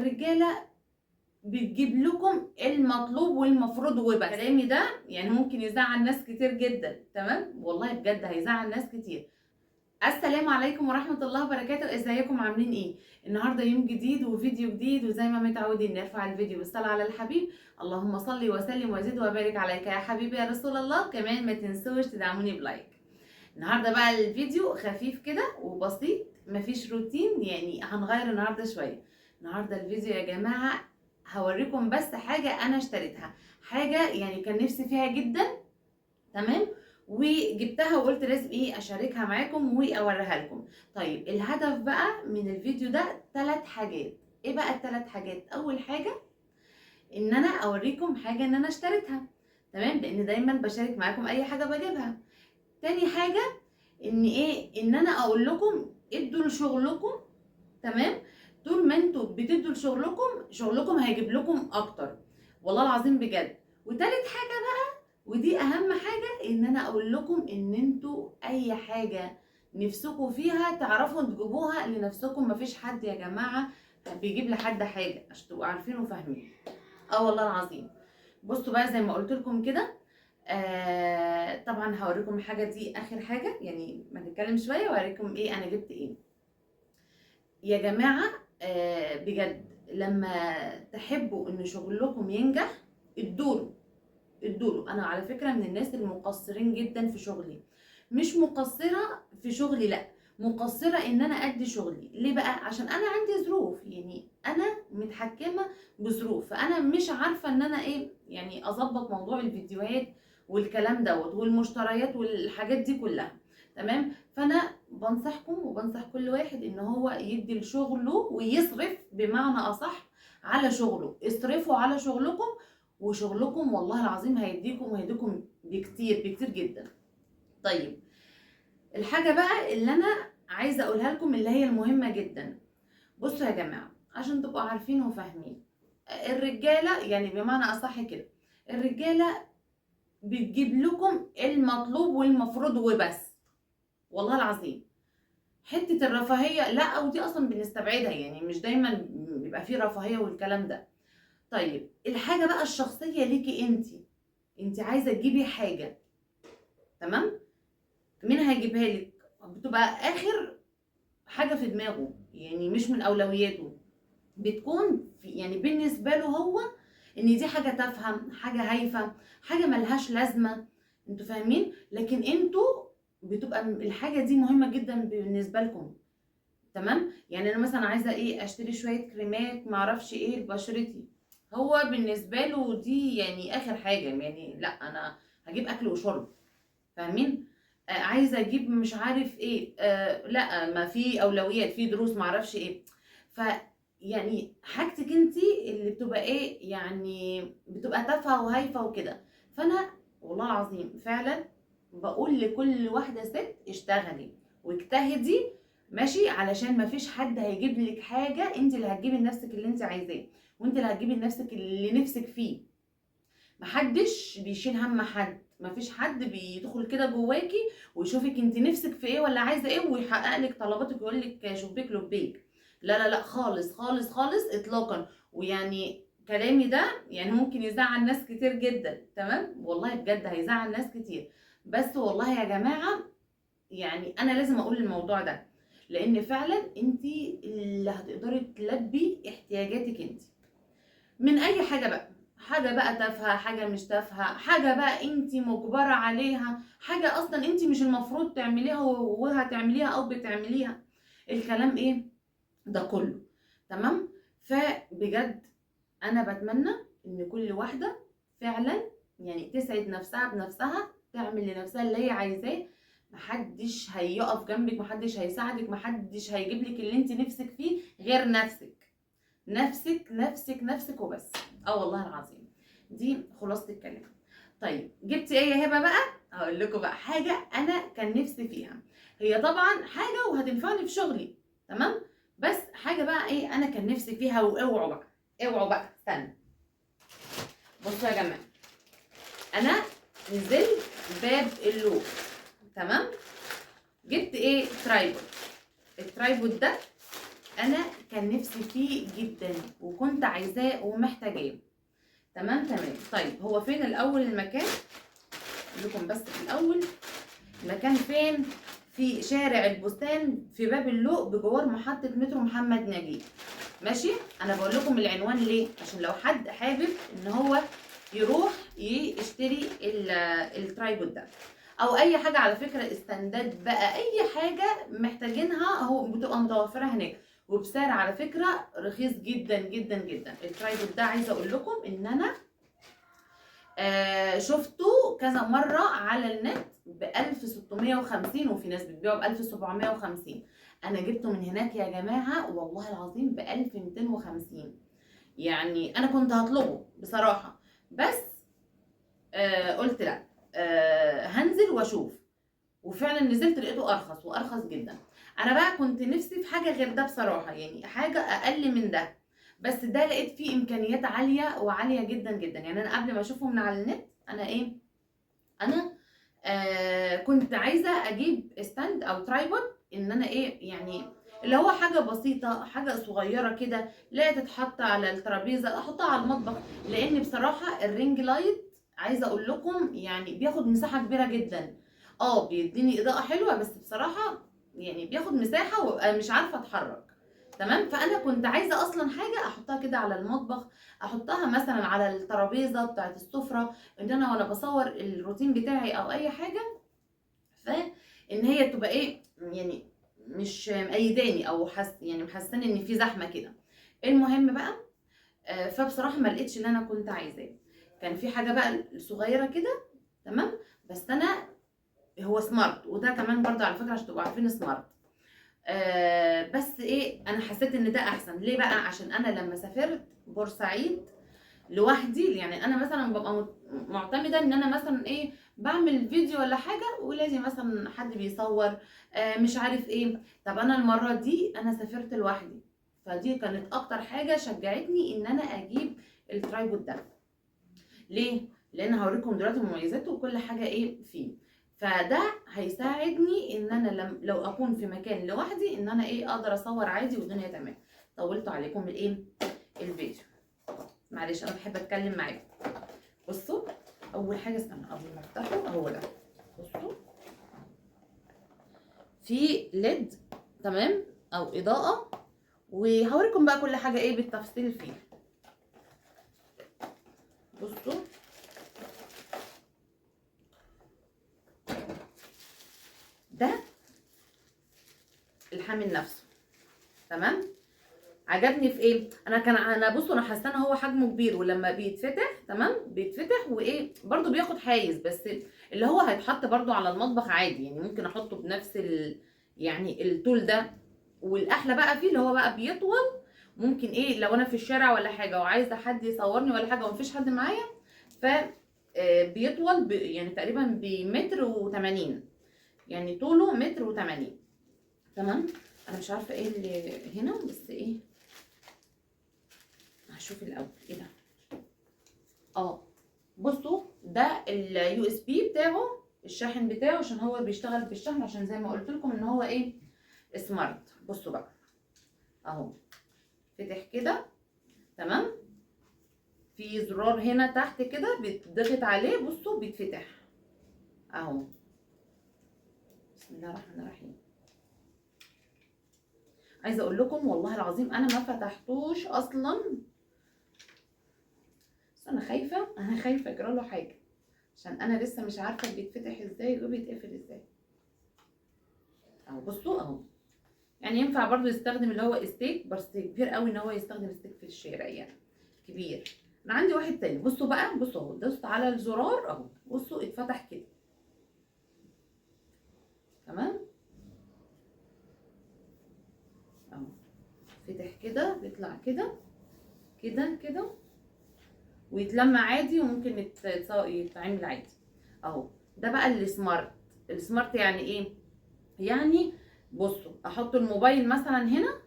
الرجاله بتجيب لكم المطلوب والمفروض وبس. كلامي ده يعني ممكن يزعل ناس كتير جدا، تمام؟ والله بجد هيزعل ناس كتير. السلام عليكم ورحمة الله وبركاته. ازيكم عاملين ايه؟ النهارده يوم جديد وفيديو جديد، وزي ما متعودين نرفع الفيديو بالصلاة على الحبيب. اللهم صل وسلم وزد وبارك عليك يا حبيبي يا رسول الله. كمان ما تنسوش تدعموني بلايك. النهارده بقى الفيديو خفيف كده وبسيط، مفيش روتين، يعني هنغير النهارده شوية. النهارده الفيديو يا جماعة هوريكم بس حاجة انا اشتريتها، حاجة يعني كان نفسي فيها جدا، تمام؟ وجبتها وقلت لازم ايه اشاركها معاكم واوريها لكم. طيب الهدف بقى من الفيديو ده 3 حاجات. ايه بقى ال3 حاجات؟ اول حاجه ان انا اوريكم حاجه ان انا اشتريتها، تمام؟ لان دايما بشارك معاكم اي حاجه بجيبها. تاني حاجه ان ايه، ان انا اقول لكم ادوا لشغلكم، تمام؟ طول ما انتوا بتدوا لشغلكم شغلكم هيجيب لكم اكتر، والله العظيم بجد. وتالت حاجه بقى، ودي اهم حاجه، ان انا اقول لكم ان انتوا اي حاجه نفسكم فيها تعرفوا تجيبوها لنفسكم. مفيش حد يا جماعه بيجيب لحد حاجه، عشان تبقوا عارفين وفاهمين. اه والله العظيم. بصوا بقى زي ما قلت لكم كده، طبعا هوريكم الحاجه دي اخر حاجه، يعني ما نتكلم شويه واوريكم ايه انا جبت ايه يا جماعه. بجد لما تحبوا ان شغلكم ينجح ادوله. انا على فكره من الناس المقصرين جدا في شغلي، مش مقصره في شغلي، لا، مقصره ان انا ادي شغلي. ليه بقى؟ عشان انا عندي ظروف، يعني انا متحكمه بظروف، فانا مش عارفه ان انا ايه يعني اظبط موضوع الفيديوهات والكلام دوت والمشتريات والحاجات دي كلها، تمام؟ فانا بنصحكم وبنصح كل واحد ان هو يدي لشغله ويصرف، بمعنى اصح على شغله. اصرفوا على شغلكم وشغلكم والله العظيم هيديكم بكتير بكتير جدا. طيب الحاجة بقى اللي انا عايزة اقولها لكم اللي هي المهمة جدا، بصوا يا جماعة عشان تبقوا عارفين وفاهمين. الرجالة يعني بمعنى اصح كده، الرجالة بتجيب لكم المطلوب والمفروض وبس، والله العظيم. حتة الرفاهية لا، ودي اصلا بنستبعدها، يعني مش دايما بيبقى فيه رفاهية والكلام ده. طيب الحاجة بقى الشخصية ليكي انت عايزة تجيبي حاجة، تمام؟ مين هيجيبها لك؟ بتبقى اخر حاجة في دماغه، يعني مش من اولوياته، بتكون في يعني بالنسبة له هو ان دي حاجة تافهة، حاجة هايفة، حاجة ملهاش لازمة. انتوا فاهمين؟ لكن انتوا بتبقى الحاجة دي مهمة جدا بالنسبة لكم، تمام؟ يعني انا مثلا عايزة ايه اشتري شوية كريمات معرفش ايه لبشرتي، هو بالنسبة له دي يعني اخر حاجة، يعني لا انا هجيب اكل وشرب، فاهمين؟ عايزه اجيب مش عارف ايه، لا ما في اولويات، في دروس معرفش ايه. ف يعني حاجتك انت اللي بتبقى ايه، يعني بتبقى تافهه وهايفه وكده. فانا والله العظيم فعلا بقول لكل واحده ست اشتغلي واجتهدي، ماشي؟ علشان ما فيش حد هيجيب لك حاجه، انت اللي هتجيبي لنفسك اللي انت عايزاه، وانت اللي هتجيبي لنفسك اللي نفسك فيه. محدش بيشيل هم حد، مفيش حد بيدخل كده جواكي ويشوفك انت نفسك في ايه ولا عايزه ايه ويحقق لك طلباتك ويقول لك شبيك لبيك. لا لا لا خالص خالص خالص اطلاقا. ويعني كلامي ده يعني ممكن يزعل ناس كتير جدا، تمام؟ والله بجد هيزعل ناس كتير، بس والله يا جماعه يعني انا لازم اقول الموضوع ده، لان فعلا انت اللي هتقدري تلبي احتياجاتك انت من اي حاجه بقى. حاجه بقى تافهه، حاجه مش تافهه، حاجه بقى انت مجبره عليها، حاجه اصلا انت مش المفروض تعمليها وهتعمليها او بتعمليها، الكلام ايه ده كله، تمام؟ فبجد انا بتمنى ان كل واحده فعلا يعني تسعد نفسها بنفسها، تعمل لنفسها اللي هي عايزاه. محدش هيقف جنبك، محدش هيساعدك، محدش هيجيب لك اللي انت نفسك فيه غير نفسك. نفسك نفسك نفسك وبس. اه والله العظيم دي خلاصة الكلام. طيب جبت ايه يا هبه بقى؟ هقول لكم بقى حاجه انا كان نفسي فيها، هي طبعا حاجه وهتنفعني في شغلي، تمام؟ بس حاجه بقى ايه انا كان نفسي فيها، واوعوا بقى، اوعوا بقى استنى. بصوا يا جماعه، انا نزلت باب اللوق، تمام؟ جبت ايه؟ ترايبود. الترايبود ده انا كان نفسي فيه جدا وكنت عايزاه ومحتاجاه. تمام. طيب هو فين الاول المكان؟ اقول لكم بس في الاول المكان فين. في شارع البستان في باب اللوق بجوار محطة مترو محمد نجيب. ماشي. انا بقول لكم العنوان ليه؟ عشان لو حد حابب ان هو يروح يشتري الترايبود ده او اي حاجه. على فكره استنداد بقى اي حاجه محتاجينها هو بتبقى متوفره هناك وبسعر على فكره رخيص جدا جدا جدا. الترايبود ده عايزه اقول لكم ان انا شفته كذا مره على النت ب 1650 وفي ناس بتبيعه ب 1750. انا جبته من هناك يا جماعه والله العظيم ب 1250. يعني انا كنت هطلبه بصراحه بس قلت لا هنزل واشوف. وفعلا نزلت لقيته ارخص وارخص جدا. انا بقى كنت نفسي في حاجه غير ده بصراحه، يعني حاجه اقل من ده، بس ده لقيت فيه امكانيات عاليه وعاليه جدا جدا. يعني انا قبل ما اشوفه من على النت انا انا كنت عايزه اجيب ستاند او ترايبود ان انا يعني اللي هو حاجه بسيطه حاجه صغيره كده لا تتحط على الترابيزه احطها على المطبخ. لان بصراحه الرينج لايت عايزه اقول لكم يعني بياخد مساحه كبيره جدا. بيديني اضاءه حلوه بس بصراحه يعني بياخد مساحه وابقى مش عارفه اتحرك. تمام. فانا كنت عايزه اصلا حاجه احطها كده على المطبخ، احطها مثلا على الترابيزه بتاعت السفره ان انا وانا بصور الروتين بتاعي او اي حاجه. فان هي تبقى يعني مش مأيداني او يعني محساني ان في زحمه كده. المهم بقى فبصراحه ما لقيتش اللي انا كنت عايزاه. كان في حاجه بقى صغيره كده. تمام. بس انا هو سمارت وده كمان برضه على فكره عشان تبقوا عارفين سمارت. بس انا حسيت ان ده احسن. ليه بقى؟ عشان انا لما سافرت بورسعيد لوحدي يعني انا مثلا ببقى معتمده ان انا مثلا بعمل فيديو ولا حاجه ولازم مثلا حد بيصور مش عارف طب انا المره دي انا سافرت لوحدي. فدي كانت اكتر حاجه شجعتني ان انا اجيب الترايبود ده. ليه؟ لان هوريكم دلوقتي مميزاته وكل حاجه فيه. فده هيساعدني ان انا لو اكون في مكان لوحدي ان انا اقدر اصور عادي والدنيا تمام. طولت عليكم الفيديو معلش انا بحب اتكلم معاكم. بصوا اول حاجه استنى قبل ما افتحه اهو ده. بصوا في ليد تمام او اضاءه وهوريكم بقى كل حاجه بالتفصيل فيه. بصوا ده الحامل نفسه. تمام. عجبني في انا بصوا انا حاسه ان هو حجمه كبير ولما بيتفتح تمام بيتفتح برضو بياخد حيز بس اللي هو هيتحط برضو على المطبخ عادي. يعني ممكن احطه بنفس يعني الطول ده. والاحلى بقى فيه اللي هو بقى بيطول. ممكن لو انا في الشارع ولا حاجه وعايزه حد يصورني ولا حاجه ومفيش حد معايا ف بيطول يعني تقريبا بمتر و80. يعني طوله متر و80. تمام. انا مش عارفه اللي هنا بس هشوف الاول ده. بصوا ده اليو اس بي بتاعه الشاحن بتاعه عشان هو بيشتغل بالشحن عشان زي ما قلت لكم ان هو سمارت. بصوا بقى اهو فتح كده. تمام. في زرار هنا تحت كده بتضغط عليه بصوا بيتفتح اهو. بسم الله الرحمن الرحيم. عايزه اقول لكم والله العظيم انا ما فتحتوش اصلا. بس انا خايفه اجرى له حاجه عشان انا لسه مش عارفه بيتفتح ازاي وبيتقفل ازاي. اهو بصوا اهو. يعني ينفع برضو يستخدم اللي هو ستيك بس كبير قوي ان هو يستخدم ستيك في الشارع يعني كبير. انا عندي واحد تاني. بصوا بقى بصوا اهو دوست على الزرار اهو بصوا اتفتح كده. تمام اهو فتح كده بيطلع كده كده كده ويتلم عادي وممكن يتعمل عادي اهو. ده بقى السمارت يعني يعني بصوا احط الموبايل مثلا هنا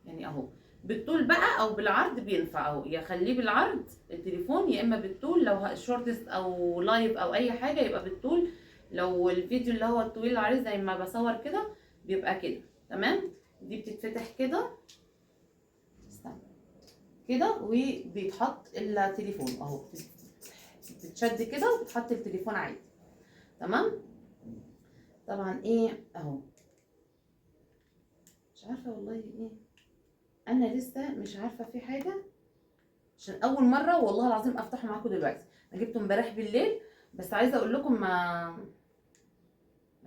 يعني اهو بالطول بقى او بالعرض بينفع اهو. يا خليه بالعرض التليفون يا اما بالطول لو شورتس او لايف او اي حاجه يبقى بالطول. لو الفيديو اللي هو الطويل العريض زي ما بصور كده بيبقى كده. تمام. دي بتتفتح كده كده وبيتحط التليفون اهو، بتشد كده وبتحط التليفون عادي. تمام. طبعا ايه اهو، مش عارفه والله ايه، انا لسه مش عارفه في حاجه عشان اول مره والله العظيم افتحه معاكم دلوقتي. انا جبته امبارح بالليل بس عايزه اقول لكم ما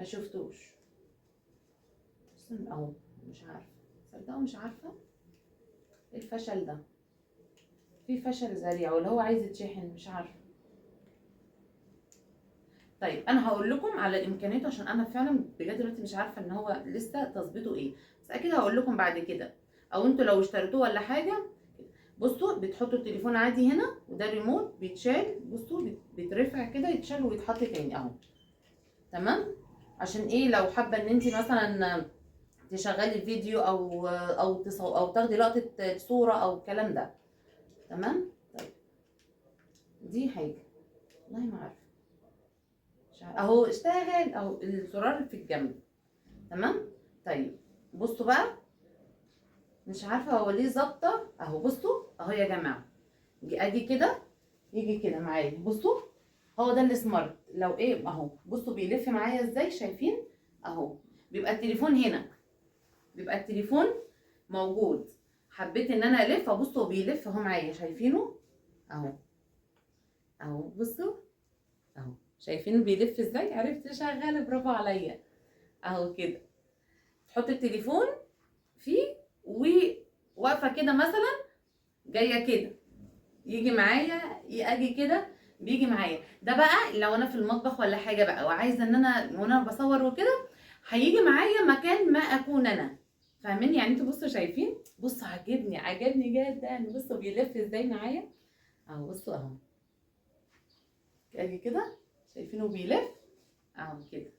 شفتوش. اهو مش عارفه، صدقوا مش عارفه ايه الفشل ده، في فشل ذريع ولا هو عايز يتشحن مش عارفه. طيب انا هقول لكم على امكانياته عشان انا فعلا بجد دلوقتي مش عارفه ان هو لسه تظبيطه ايه، بس اكيد هقول لكم بعد كده، او انتوا لو اشتريتوه ولا حاجه. بصوا بتحطوا التليفون عادي هنا وده الريموت بيتشال، بصوا بيترفع كده يتشال ويتحط تاني اهو. تمام. عشان ايه، لو حابه ان انت مثلا تشغلي فيديو او تاخدي لقطه صوره او الكلام ده. تمام. طيب دي حاجه والله ما عارفه، مش عارفه اهو اشتغل اهو، الزرار في الجنب. تمام. طيب بصوا بقى، مش عارفه هو ليه ظابطه اهو، بصوا اهو يا جماعه، اجي كده يجي كده معايا، بصوا هو ده السمارت. لو ايه اهو بصوا بيلف معايا ازاي، شايفين اهو، بيبقى التليفون هنا، بيبقى التليفون موجود. حبيت ان انا الف، ابصوا بيلف اهو معايا، شايفينه اهو، اهو بصوا اهو، شايفين بيلف ازاي، عرفت اشغله، برافو عليا اهو كده. تحط التليفون فيه وواقفه كده مثلا، جايه كده يجي معايا، اجي كده بيجي معايا. ده بقى لو انا في المطبخ ولا حاجه بقى وعايزه ان انا وانا بصور وكده هيجي معايا مكان ما اكون انا، فاهمين يعني انتوا. بصوا شايفين، بصوا عجبني جدا، بصوا بيلف ازاي معايا اهو، بصوا اهو اجي كده شايفينه بيلف اهو كده.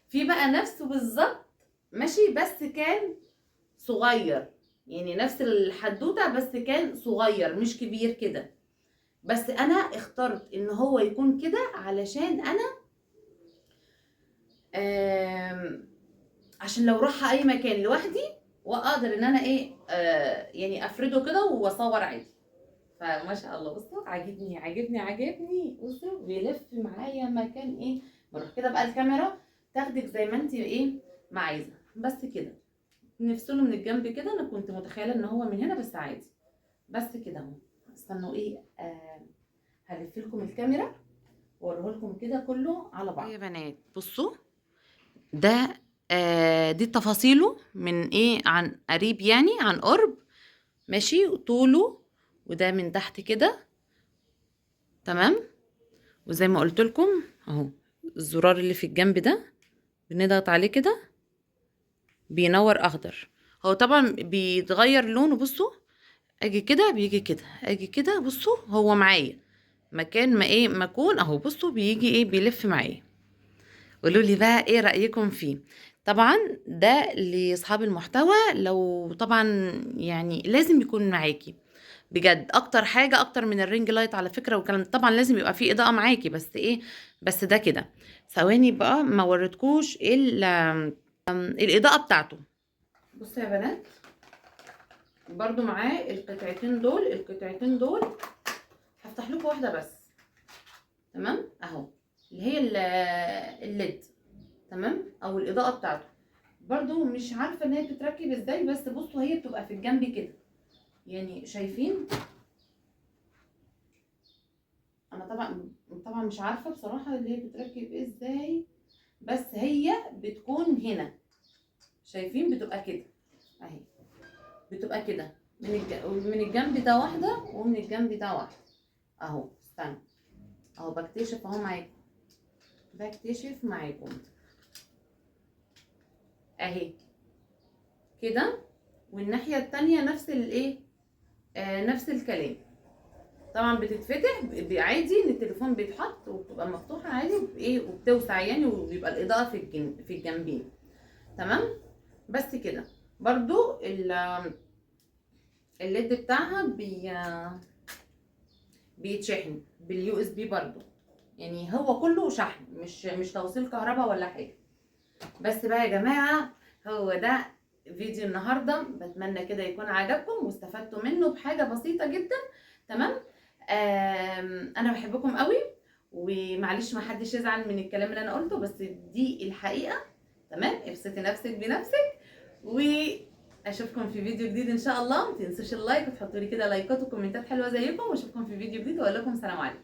في بقى نفسه بالظبط ماشي، بس كان صغير، يعني نفس الحدوته بس كان صغير مش كبير كده. بس انا اخترت ان هو يكون كده علشان انا عشان لو راح اي مكان لوحدي واقدر ان انا ايه يعني افرده كده واصور عادي. فما شاء الله بصوا عاجبني بصوا بيلف معايا مكان ايه، بروح كده بقى الكاميرا تاخدك زي ما انت ايه ما عايزه. بس كده نفصله من الجنب كده، انا كنت متخيله ان هو من هنا بس عادي. بس كده اهو، استنوا ايه هلف لكم الكاميرا واوريه لكم كده كله على بعض يا بنات. بصوا ده دي تفاصيله من ايه، عن قريب يعني عن قرب ماشي، طوله وده من تحت كده. تمام. وزي ما قلت لكم اهو الزرار اللي في الجنب ده بنضغط عليه كده بينور اخضر. هو طبعا بيتغير لونه، بصوا اجي كده بيجي كده، اجي كده بصوا هو معايا مكان ما ايه ما اكون اهو، بصوا بيجي ايه بيلف معايا. قولوا لي بقى ايه رأيكم فيه. طبعا ده لاصحاب المحتوى، لو طبعا يعني لازم يكون معاكي بجد اكتر حاجة، اكتر من الرينج لايت على فكرة والكلام ده. طبعا لازم يبقى فيه اضاءة معاكي، بس ايه بس ده كده. ثواني بقى ما وريتكوش الاضاءة بتاعته. بصوا يا بنات برضو معاه القطعتين دول هفتح لكم واحدة بس. تمام اهو، اللي هي الليد. تمام، او الاضاءه بتاعته برضو مش عارفه ان هي بتتركب ازاي، بس بصوا هي بتبقى في الجنب كده، يعني شايفين. انا طبعا مش عارفه بصراحه اللي هي بتتركب ازاي، بس هي بتكون هنا، شايفين بتبقى كده اهي، بتبقى كده من الجنب ده واحده ومن الجنب ده واحده اهو. استنى اهو بكتشف اهو معاكم، بكتشف معاكم اهي كده، والناحيه التانيه نفس الايه نفس الكلام. طبعا بتتفتح عادي، ان التليفون بيتحط وبتبقى مفتوحه عادي بايه وبتوسع يعني، وبيبقى الاضاءه في الجنبين. تمام. بس كده برضو الليد بتاعها بيتشحن باليو اس بي برضو، يعني هو كله شحن مش توصيل كهرباء ولا حاجه. بس بقى يا جماعه هو ده فيديو النهارده بتمنى كده يكون عجبكم واستفدتوا منه بحاجه بسيطه جدا. تمام. انا بحبكم قوي، ومعلش ما حدش يزعل من الكلام اللي انا قلته، بس دي الحقيقه. تمام. ابسطي نفسك بنفسك، واشوفكم في فيديو جديد ان شاء الله. ما تنسوش اللايك وتحطوا لي كده لايكات وكومنتات حلوه زيكم، واشوفكم في فيديو جديد واقول لكم سلام عليكم.